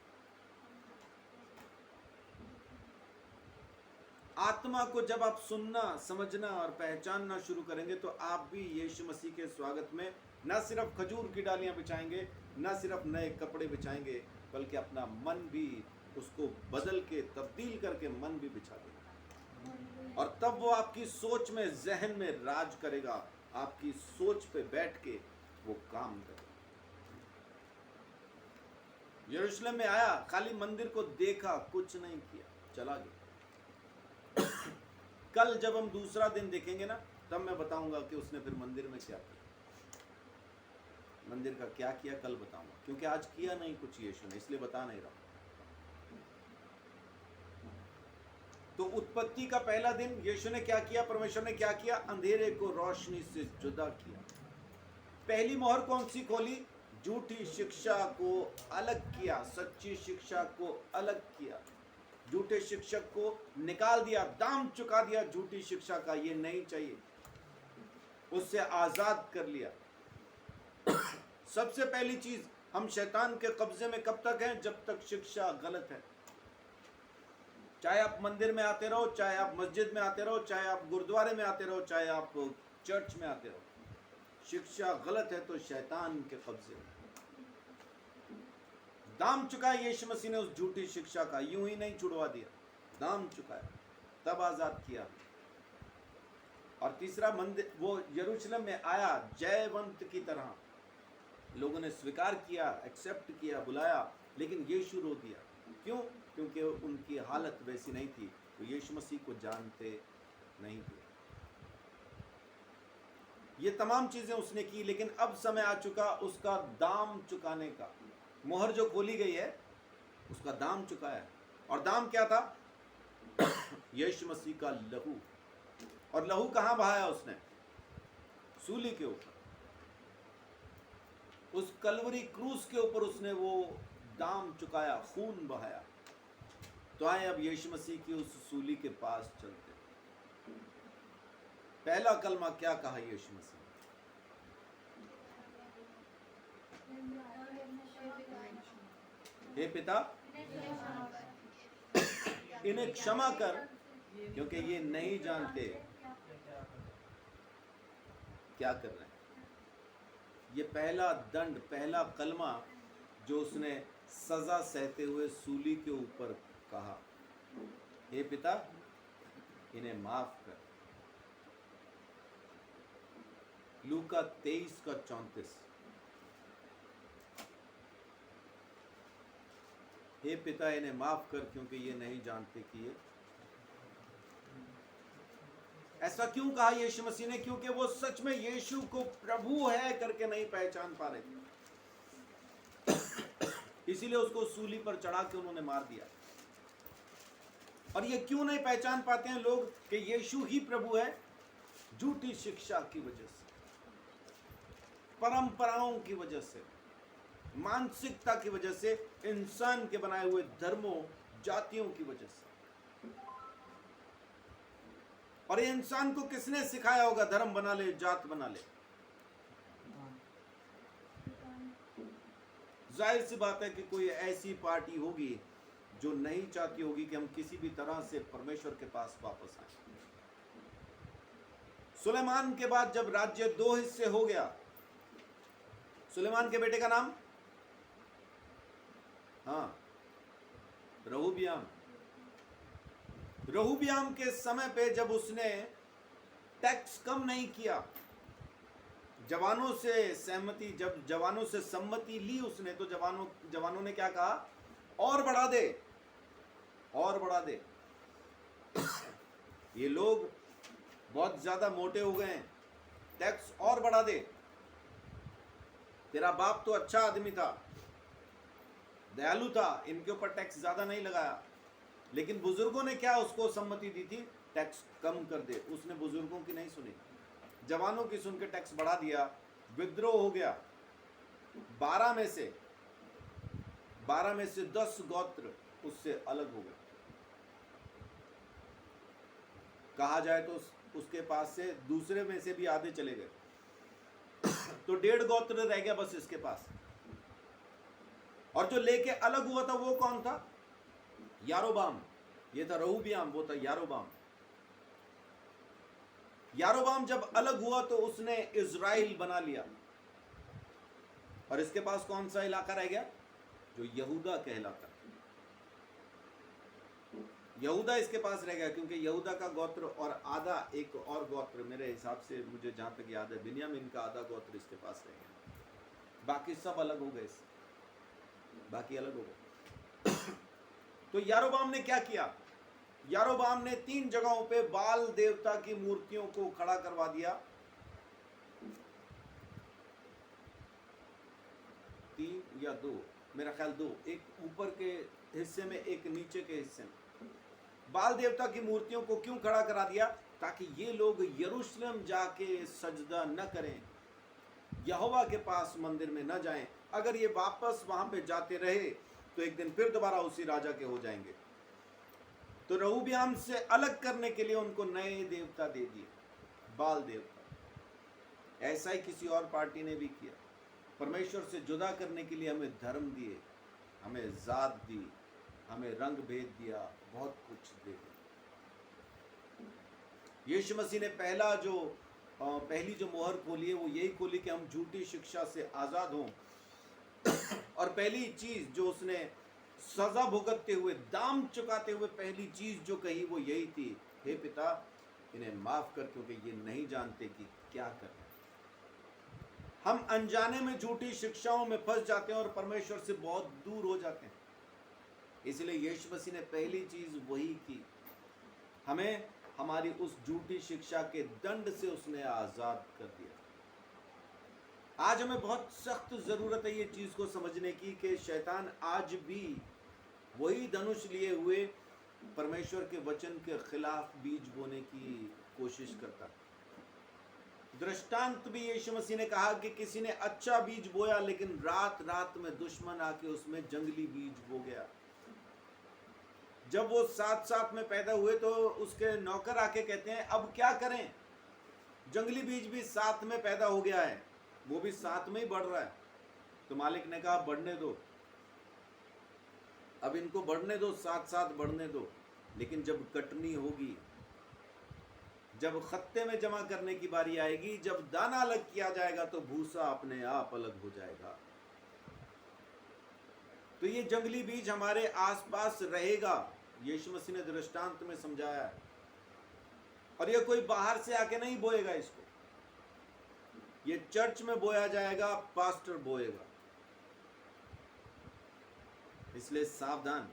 आत्मा को जब आप सुनना, समझना और पहचानना शुरू करेंगे, तो आप भी यीशु मसीह के स्वागत में न सिर्फ खजूर की डालियां बिछाएंगे, न सिर्फ नए कपड़े बिछाएंगे, बल्कि अपना मन भी उसको बदल के, तब्दील करके मन भी बिछा देंगे। और तब वो आपकी सोच में, जहन में राज करेगा, आपकी सोच पे बैठ के वो काम करेगा। यरूशलेम में आया, खाली मंदिर को देखा, कुछ नहीं किया, चला गया। कल जब हम दूसरा दिन देखेंगे ना, तब मैं बताऊंगा कि उसने फिर मंदिर में क्या किया, मंदिर का क्या किया, कल बताऊंगा, क्योंकि आज किया नहीं कुछ यीशु ने, इसलिए बता नहीं रहा। तो उत्पत्ति का पहला दिन यीशु ने क्या किया, परमेश्वर ने क्या किया? अंधेरे को रोशनी से जुदा किया। पहली मोहर कौन सी खोली? झूठी शिक्षा को अलग किया, सच्ची शिक्षा को अलग किया, झूठे शिक्षक को निकाल दिया, दाम चुका दिया झूठी शिक्षा का, ये नहीं चाहिए, उससे आजाद कर लिया। सबसे पहली चीज, हम शैतान के कब्जे में कब तक हैं? जब तक शिक्षा गलत है। चाहे आप मंदिर में आते रहो, चाहे आप मस्जिद में आते रहो, चाहे आप गुरुद्वारे में आते रहो, चाहे आप चर्च में आते रहो, शिक्षा गलत है तो शैतान के कब्जे में। दाम चुकाया यीशु मसीह ने उस झूठी शिक्षा का, यूं ही नहीं छुड़वा दिया, दाम चुकाया, तब आजाद किया। और तीसरा, मंदिर, वो यरूशलेम में आया जयवंत की तरह, लोगों ने स्वीकार किया, एक्सेप्ट किया, बुलाया, लेकिन यीशु रो दिया। क्यों? क्योंकि उनकी हालत वैसी नहीं थी, वो यीशु मसीह को जानते नहीं थे। ये तमाम चीजें उसने की, लेकिन अब समय आ चुका उसका दाम चुकाने का। मोहर जो खोली गई है, उसका दाम चुकाया। और दाम क्या था? यीशु मसीह का लहू। और लहू कहां बहाया उसने? सूली के ऊपर, उस कलवरी क्रूस के ऊपर उसने वो दाम चुकाया, खून बहाया। तो आए अब यीशु मसीह की उस सूली के पास चलते। पहला कलमा क्या कहा यीशु मसीह? हे पिता, इन्हें क्षमा कर, क्योंकि ये नहीं जानते क्या कर रहे हैं। ये पहला दंड, पहला कलमा जो उसने सजा सहते हुए सूली के ऊपर कहा, हे पिता, इन्हें माफ कर। लूका 23 का 34। हे पिता इन्हें माफ कर क्योंकि ये नहीं जानते कि ये। ऐसा क्यों कहा यीशु मसीह ने? क्योंकि वो सच में यीशु को प्रभु है करके नहीं पहचान पा रहे थे। इसीलिए उसको सूली पर चढ़ा के उन्होंने मार दिया। और ये क्यों नहीं पहचान पाते हैं लोग कि यीशु ही प्रभु है? झूठी शिक्षा की वजह से, परंपराओं की वजह से, मानसिकता की वजह से, इंसान के बनाए हुए धर्मों, जातियों की वजह से। और ये इंसान को किसने सिखाया होगा धर्म बना ले, जात बना ले? जाहिर सी बात है कि कोई ऐसी पार्टी होगी जो नहीं चाहती होगी कि हम किसी भी तरह से परमेश्वर के पास वापस आए। सुलेमान के बाद जब राज्य 2 हिस्से हो गया, सुलेमान के बेटे का नाम रहोबियाम। रहोबियाम के समय पे जब उसने टैक्स कम नहीं किया, जवानों से सहमति, जब जवानों से सम्मति ली उसने, तो जवानों ने क्या कहा? और बढ़ा दे, और बढ़ा दे। ये लोग बहुत ज्यादा मोटे हो गए हैं, टैक्स और बढ़ा दे। तेरा बाप तो अच्छा आदमी था, दयालु था, इनके ऊपर टैक्स ज्यादा नहीं लगाया। लेकिन बुजुर्गों ने क्या उसको सम्मति दी थी? टैक्स कम कर दे। उसने बुजुर्गों की नहीं सुनी, जवानों की सुन के टैक्स बढ़ा दिया। विद्रोह हो गया। 12 में से 10 गोत्र उससे अलग हो गए। कहा जाए तो उसके पास से दूसरे में से भी आधे चले गए। तो 1.5 गोत्र रह गया बस इसके पास। और जो लेके अलग हुआ था वो कौन था? यारोबाम। ये था रहोबियाम, वो था यारोबाम। यारोबाम जब अलग हुआ तो उसने इजराइल बना लिया। और इसके पास कौन सा इलाका रह गया? जो यहूदा कहलाता। यहूदा इसके पास रह गया, क्योंकि यहूदा का गोत्र और आधा एक और गोत्र, मेरे हिसाब से मुझे जहां तक याद है, बिन्यामीन का आधा गोत्र इसके पास रह गया। बाकी सब अलग हो गए, बाकी अलग हो गए। तो यारोबाम ने क्या किया? यारोबाम ने 3 जगहों पे बाल देवता की मूर्तियों को खड़ा करवा दिया। 3 या 2, मेरा ख्याल 2, एक ऊपर के हिस्से में, एक नीचे के हिस्से में। बाल देवता की मूर्तियों को क्यों खड़ा करा दिया? ताकि ये लोग यरूशलेम जाके सजदा न करें, यहोवा के पास मंदिर में न जाएं। अगर ये वापस वहां पे जाते रहे तो एक दिन फिर दोबारा उसी राजा के हो जाएंगे। तो रहोबियाम से अलग करने के लिए उनको नए देवता दे दिए, बाल देवता। ऐसा ही किसी और पार्टी ने भी किया। परमेश्वर से जुदा करने के लिए हमें धर्म दिए, हमें जात दी, हमें रंग भेद दिया, बहुत कुछ दे दिया। यीशु मसीह ने पहली जो मोहर खोली है वो यही खोली कि हम झूठी शिक्षा से आज़ाद हों। और पहली चीज जो उसने सजा भुगतते हुए, दाम चुकाते हुए पहली चीज जो कही वो यही थी, हे पिता इन्हें माफ कर क्योंकि ये नहीं जानते कि क्या कर रहे हैं। हम अनजाने में झूठी शिक्षाओं में फंस जाते हैं और परमेश्वर से बहुत दूर हो जाते हैं। इसलिए यीशु मसीह ने पहली चीज वही की, हमें हमारी उस झूठी शिक्षा के दंड से उसने आजाद कर दिया। आज हमें बहुत सख्त जरूरत है ये चीज को समझने की कि शैतान आज भी वही धनुष लिए हुए परमेश्वर के वचन के खिलाफ बीज बोने की कोशिश करता है। दृष्टांत भी यीशु मसीह ने कहा कि किसी ने अच्छा बीज बोया, लेकिन रात रात में दुश्मन आके उसमें जंगली बीज बो गया। जब वो साथ में पैदा हुए तो उसके नौकर आके कहते हैं अब क्या करें, जंगली बीज भी साथ में पैदा हो गया है, वो भी साथ में ही बढ़ रहा है। तो मालिक ने कहा बढ़ने दो, अब इनको बढ़ने दो, साथ बढ़ने दो। लेकिन जब कटनी होगी, जब खत्ते में जमा करने की बारी आएगी, जब दाना अलग किया जाएगा तो भूसा अपने आप अलग हो जाएगा। तो ये जंगली बीज हमारे आसपास रहेगा, यीशु मसीह ने दृष्टांत में समझाया है। और ये कोई बाहर से आके नहीं बोएगा इसको, ये चर्च में बोया जाएगा, पास्टर बोएगा। इसलिए सावधान,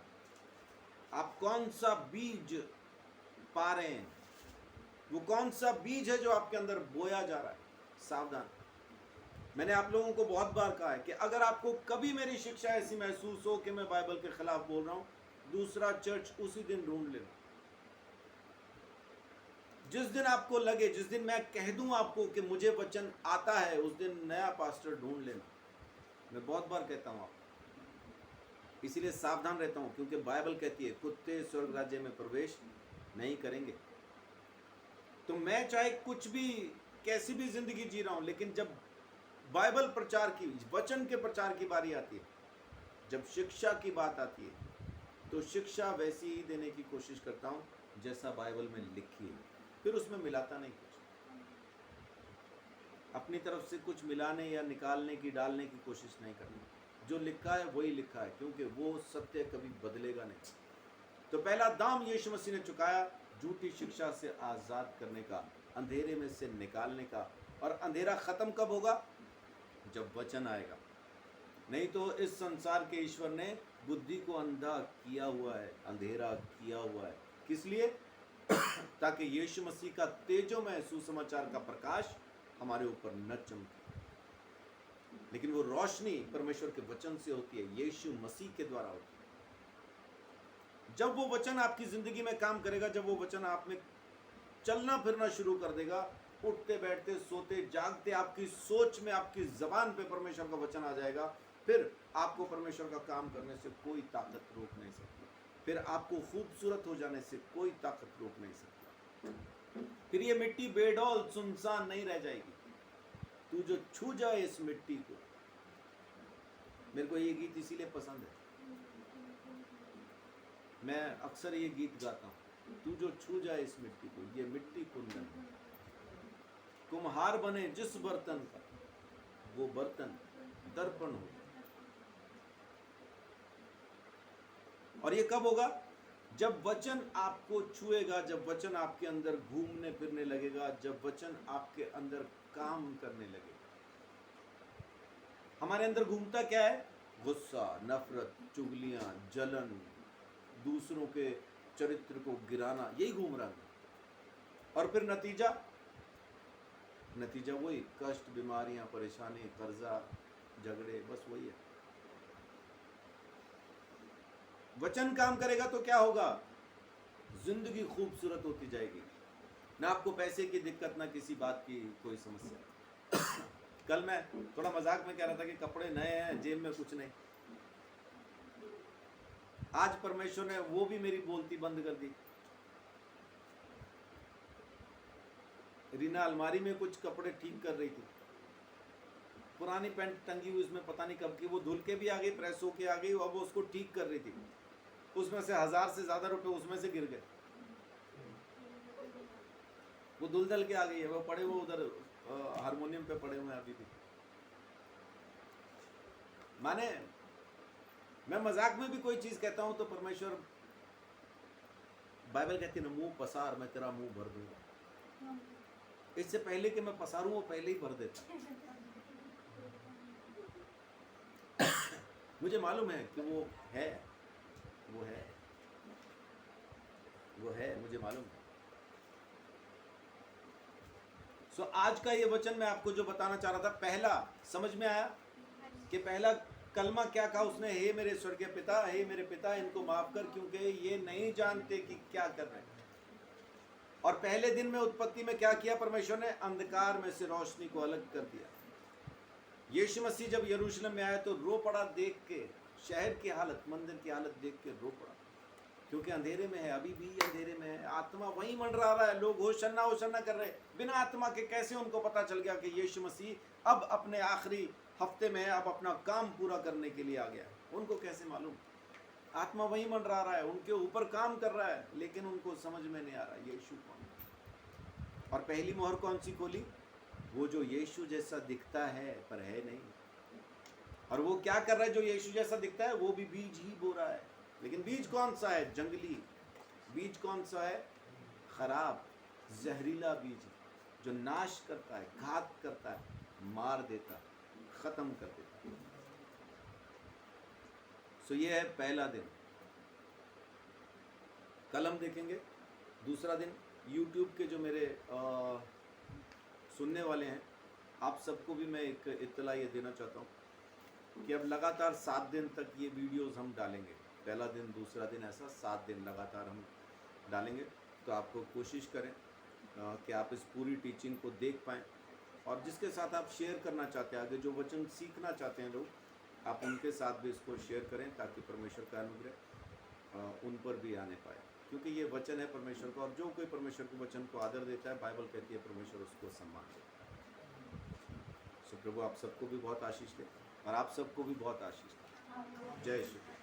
आप कौन सा बीज पा रहे हैं, वो कौन सा बीज है जो आपके अंदर बोया जा रहा है। सावधान। मैंने आप लोगों को बहुत बार कहा है कि अगर आपको कभी मेरी शिक्षा ऐसी महसूस हो कि मैं बाइबल के खिलाफ बोल रहा हूं, दूसरा चर्च उसी दिन ढूंढ लेना। जिस दिन आपको लगे, जिस दिन मैं कह दूं आपको कि मुझे वचन आता है, उस दिन नया पास्टर ढूंढ लेना। मैं बहुत बार कहता हूं आपको, इसीलिए सावधान रहता हूं, क्योंकि बाइबल कहती है कुत्ते स्वर्ग राज्य में प्रवेश नहीं करेंगे। तो मैं चाहे कुछ भी, कैसी भी जिंदगी जी रहा हूं, लेकिन जब बाइबल प्रचार की, वचन के प्रचार की बारी आती है, जब शिक्षा की बात आती है, तो शिक्षा वैसी ही देने की कोशिश करता हूं जैसा बाइबल में लिखी है। फिर उसमें मिलाता नहीं कुछ, अपनी तरफ से कुछ मिलाने या निकालने की, डालने की कोशिश नहीं करनी। जो लिखा है वही लिखा है, क्योंकि वो सत्य कभी बदलेगा नहीं। तो पहला दाम यीशु मसीह ने चुकाया, झूठी शिक्षा से आज़ाद करने का, अंधेरे में से निकालने का। और अंधेरा खत्म कब होगा? जब वचन आएगा। नहीं तो इस संसार के ईश्वर ने बुद्धि को अंधा किया हुआ है, अंधेरा किया हुआ है। किस लिए? ताकि यीशु मसीह का तेजोमय सुसमाचार का प्रकाश हमारे ऊपर न चमके। लेकिन वो रोशनी परमेश्वर के वचन से होती है, यीशु मसीह के द्वारा होती है। जब वो वचन आपकी जिंदगी में काम करेगा, जब वो वचन आप में चलना फिरना शुरू कर देगा, उठते बैठते सोते जागते आपकी सोच में, आपकी जबान पे परमेश्वर का वचन आ जाएगा, फिर आपको परमेश्वर का काम करने से कोई ताकत रोक नहीं सकती। फिर आपको खूबसूरत हो जाने से कोई ताकत रोक नहीं सकती। फिर ये मिट्टी बेडौल सुनसान नहीं रह जाएगी। तू जो छू जाए इस मिट्टी को, मेरे को ये गीत इसीलिए पसंद है, मैं अक्सर ये गीत गाता हूँ। तू जो छू जाए इस मिट्टी को, ये मिट्टी कुंदन, कुम्हार बने जिस बर्तन का, वो बर्तन दर्पण हो। और ये कब होगा? जब वचन आपको छुएगा, जब वचन आपके अंदर घूमने फिरने लगेगा, जब वचन आपके अंदर काम करने लगेगा। हमारे अंदर घूमता क्या है? गुस्सा, नफरत, चुगलियां, जलन, दूसरों के चरित्र को गिराना, यही घूम रहा है। और फिर नतीजा वही कष्ट, बीमारियां, परेशानी, कर्जा, झगड़े, बस वही है। वचन काम करेगा तो क्या होगा? जिंदगी खूबसूरत होती जाएगी। ना आपको पैसे की दिक्कत, ना किसी बात की कोई समस्या। कल मैं थोड़ा मजाक में कह रहा था कि कपड़े नए हैं, जेब में कुछ नहीं। आज परमेश्वर ने वो भी मेरी बोलती बंद कर दी। रीना अलमारी में कुछ कपड़े ठीक कर रही थी, पुरानी पैंट टंगी हुई उसमें, पता नहीं कब की, वो धुल के भी आ गई, प्रेस होके आ गई, अब वो उसको ठीक कर रही थी। उसमें से 1000 से ज्यादा रुपए उसमें से गिर गए। वो धुल के आ गई है, वो पड़े हुए उधर हारमोनियम पे पड़े हुए हैं अभी भी। माने मैं मजाक में भी कोई चीज कहता हूं तो परमेश्वर, बाइबल कहती है ना, मुंह पसार, मैं तेरा मुंह भर दूंगा। इससे पहले कि मैं पसारूं, वो पहले ही भर देता। मुझे मालूम है कि वो है, मुझे मालूम है। सो आज का ये वचन मैं आपको जो बताना चाह रहा था, पहला समझ में आया कि पहला कलमा क्या कहा उसने? हे मेरे स्वर्गीय पिता, हे मेरे पिता, इनको माफ कर, क्योंकि ये नहीं जानते कि क्या कर रहे हैं। और पहले दिन में उत्पत्ति में क्या किया परमेश्वर ने? अंधकार में से रोशनी को अलग कर दिया। यीशु मसीह जब यरूशलेम में आया तो रो पड़ा देख के, शहर की हालत, मंदिर की हालत देख के रो पड़ा, क्योंकि अंधेरे में है, अभी भी अंधेरे में है। आत्मा वहीं मंडरा रहा है, लोग होशन्ना कर रहे, बिना आत्मा के। कैसे उनको पता चल गया कि यीशु मसीह अब अपने आखिरी हफ्ते में अब अपना काम पूरा करने के लिए आ गया? उनको कैसे मालूम? आत्मा वहीं मंडरा रहा है, उनके ऊपर काम कर रहा है, लेकिन उनको समझ में नहीं आ रहा यीशु कौन। और पहली मोहर कौन सी खोली? वो जो यीशु जैसा दिखता है पर है नहीं। और वो क्या कर रहा है? जो यीशु जैसा दिखता है वो भी बीज ही बो रहा है, लेकिन बीज कौन सा है? जंगली बीज। कौन सा है? खराब, जहरीला बीज, जो नाश करता है, घात करता है, मार देता, खत्म कर देता। सो ये है पहला दिन। कल हम देखेंगे दूसरा दिन। YouTube के जो मेरे सुनने वाले हैं, आप सबको भी मैं एक इत्तला ये देना चाहता हूँ कि अब लगातार 7 दिन तक ये वीडियोस हम डालेंगे। पहला दिन, दूसरा दिन, ऐसा 7 दिन लगातार हम डालेंगे। तो आपको कोशिश करें कि आप इस पूरी टीचिंग को देख पाएँ, और जिसके साथ आप शेयर करना चाहते हैं, आगे जो वचन सीखना चाहते हैं लोग, आप उनके साथ भी इसको शेयर करें ताकि परमेश्वर का अनुग्रह उन पर भी आने पाए। क्योंकि ये वचन है परमेश्वर का, और जो कोई परमेश्वर के वचन को आदर देता है, बाइबल कहती है परमेश्वर उसको सम्मान देता है। सो प्रभु आप सबको भी बहुत आशीष दे, और आप सबको भी बहुत आशीष दे। जय श्री कृष्ण।